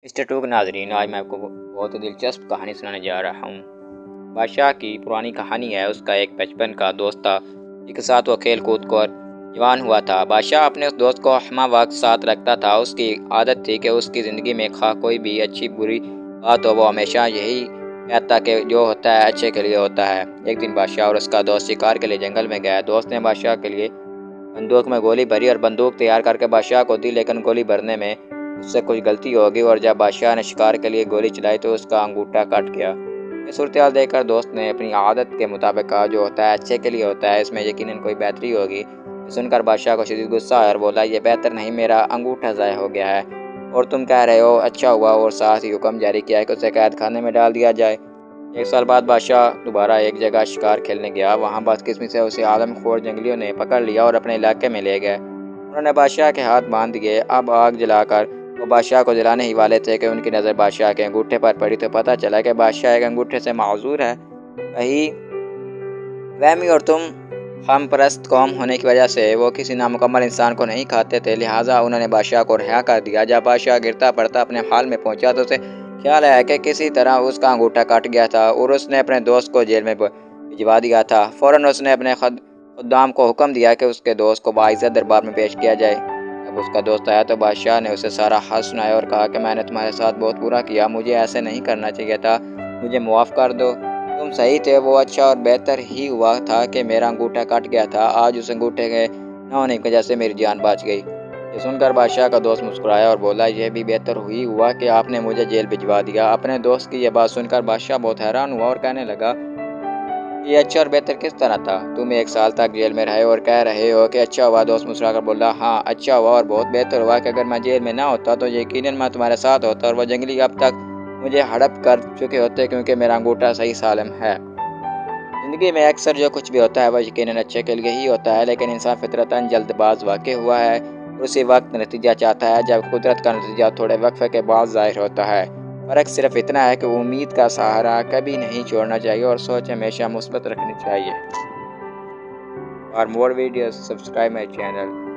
Mister to کے ناظرین، آج میں آپ کو بہت ہی دلچسپ کہانی سنانے جا رہا ہوں۔ بادشاہ کی پرانی کہانی ہے۔ اس کا ایک بچپن کا دوست تھا جس کے ساتھ وہ کھیل کود کر جوان ہوا تھا۔ بادشاہ اپنے اس دوست کو ہمہ وقت ساتھ رکھتا تھا۔ اس کی عادت تھی کہ اس کی زندگی میں خواہ کوئی بھی اچھی بری بات ہو، وہ ہمیشہ یہی کہتا کہ جو ہوتا ہے اچھے کے لیے ہوتا ہے۔ ایک دن بادشاہ اور اس کا دوست شکار کے لیے جنگل میں گیا۔ دوست نے بادشاہ کے لیے بندوق میں گولی بھری اور بندوق تیار کر کے بادشاہ کو دی، لیکن گولی بھرنے میں اس سے کچھ غلطی ہو گئی اور جب بادشاہ نے شکار کے لیے گولی چلائی تو اس کا انگوٹھا کٹ گیا۔ یہ صورتحال دیکھ کر دوست نے اپنی عادت کے مطابق کہا جو ہوتا ہے اچھے کے لیے ہوتا ہے، اس میں یقیناً کوئی بہتری ہوگی۔ یہ سن کر بادشاہ کو شدید غصہ آیا اور بولا، یہ بہتر نہیں، میرا انگوٹھا ضائع ہو گیا ہے اور تم کہہ رہے ہو اچھا ہوا، اور ساتھ ہی حکم جاری کیا کہ اسے قید خانے میں ڈال دیا جائے۔ ایک سال بعد بادشاہ دوبارہ ایک جگہ شکار کھیلنے گیا۔ وہاں بدقسمتی سے اسے عالم خور جنگلیوں نے پکڑ لیا اور اپنے علاقے میں لے گئے۔ انہوں نے بادشاہ کے ہاتھ باندھ دیے۔ اب آگ جلا کر وہ بادشاہ کو جلانے ہی والے تھے کہ ان کی نظر بادشاہ کے انگوٹھے پر پڑی تو پتہ چلا کہ بادشاہ ایک انگوٹھے سے معذور ہے۔ کہیں وہمی اور تم خام پرست قوم ہونے کی وجہ سے وہ کسی نامکمل انسان کو نہیں کھاتے تھے، لہٰذا انہوں نے بادشاہ کو رہا کر دیا۔ جب بادشاہ گرتا پڑتا اپنے حال میں پہنچا تو اسے خیال آیا کہ کسی طرح اس کا انگوٹھا کٹ گیا تھا اور اس نے اپنے دوست کو جیل میں بھجوا دیا تھا۔ فوراً اس نے اپنے خدام کو حکم دیا کہ اس کے دوست کو باعزت دربار میں پیش کیا جائے۔ جب اس کا دوست آیا تو بادشاہ نے اسے سارا حال سنایا اور کہا کہ میں نے تمہارے ساتھ بہت برا کیا، مجھے ایسے نہیں کرنا چاہیے تھا، مجھے معاف کر دو۔ تم صحیح تھے، وہ اچھا اور بہتر ہی ہوا تھا کہ میرا انگوٹھا کٹ گیا تھا، آج اس انگوٹھے کے نہ ہونے کی وجہ سے میری جان بچ گئی۔ یہ سن کر بادشاہ کا دوست مسکرایا اور بولا، یہ بھی بہتر ہی ہوا کہ آپ نے مجھے جیل بھجوا دیا۔ اپنے دوست کی یہ بات سن کر بادشاہ بہت حیران ہوا اور کہنے لگا، یہ اچھا اور بہتر کس طرح تھا؟ تم ایک سال تک جیل میں رہے اور کہہ رہے ہو کہ اچھا ہوا۔ دوست مسکرا کر بولا، ہاں اچھا ہوا اور بہت بہتر ہوا کہ اگر میں جیل میں نہ ہوتا تو یقیناً میں تمہارے ساتھ ہوتا اور وہ جنگلی اب تک مجھے ہڑپ کر چکے ہوتے کیونکہ میرا انگوٹھا صحیح سالم ہے۔ زندگی میں اکثر جو کچھ بھی ہوتا ہے وہ یقیناً اچھے کے لیے ہی ہوتا ہے، لیکن انسان فطرتاً جلد باز واقع ہوا ہے اور اسی وقت نتیجہ چاہتا ہے جب قدرت کا نتیجہ تھوڑے وقفے کے بعد ظاہر ہوتا ہے۔ فرق صرف اتنا ہے کہ امید کا سہارا کبھی نہیں چھوڑنا چاہیے اور سوچ ہمیشہ مثبت رکھنی چاہیے۔ For more videos, subscribe my channel.